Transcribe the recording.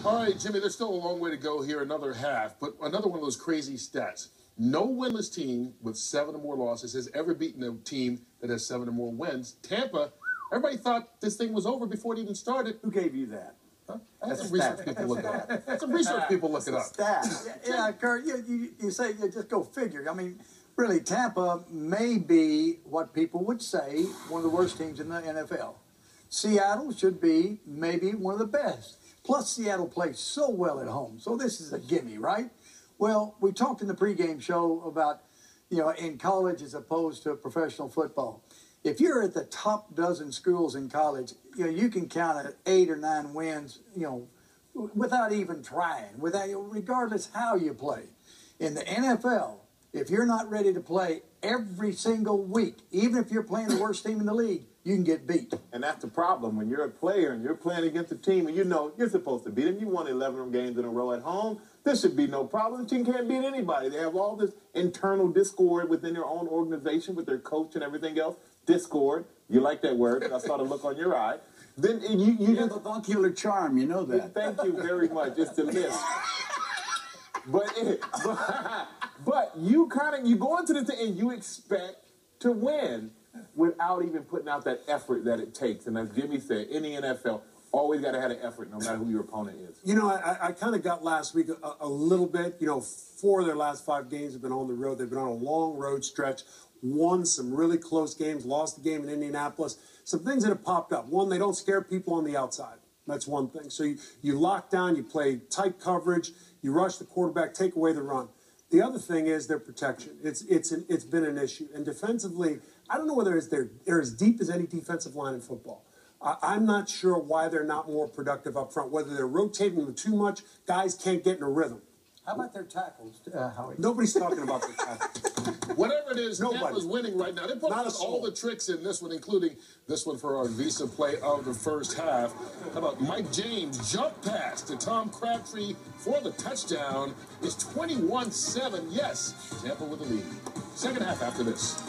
All right, Jimmy, there's still a long way to go here, another half, but another one of those crazy stats. No winless team with 7 or more losses has ever beaten a team that has 7 or more wins. Tampa, everybody thought this thing was over before it even started. Who gave you that? Huh? That's some research people look it up. Some research people look it up. Stat. Yeah, Kurt, you say, you just go figure. I mean, really, Tampa may be what people would say one of the worst teams in the NFL. Seattle should be maybe one of the best. Plus, Seattle plays so well at home. So this is a gimme, right? Well, we talked in the pregame show about, in college as opposed to professional football. If you're at the top dozen schools in college, you can count at 8 or 9 wins, without even trying, regardless how you play. In the NFL, if you're not ready to play every single week, even if you're playing the worst team in the league, you can get beat. And that's the problem. When you're a player and you're playing against a team and you're supposed to beat them, you won 11 of them games in a row at home, there should be no problem. The team can't beat anybody. They have all this internal discord within their own organization with their coach and everything else. Discord. You like that word. I saw the look on your eye. Then you have a volcular charm. You know that. Thank you very much. It's the list. But you go into the thing and you expect to win without even putting out that effort that it takes. And as Jimmy said, in the NFL, always got to have an effort no matter who your opponent is. I kind of got last week a little bit. 4 of their last 5 games have been on the road. They've been on a long road stretch, won some really close games, lost the game in Indianapolis. Some things that have popped up. One, they don't scare people on the outside. That's one thing. So you lock down, you play tight coverage, you rush the quarterback, take away the run. The other thing is their protection. It's been an issue. And defensively, I don't know whether they're as deep as any defensive line in football. I'm not sure why they're not more productive up front, whether they're rotating them too much, guys can't get in a rhythm. How about their tackles, Howie? Nobody's talking about their tackles. Whatever it is, Tampa's winning right now. They put all the tricks in this one, including this one for our Visa play of the first half. How about Mike James' jump pass to Tom Crabtree for the touchdown? It's 21-7. Yes, Tampa with the lead. Second half after this.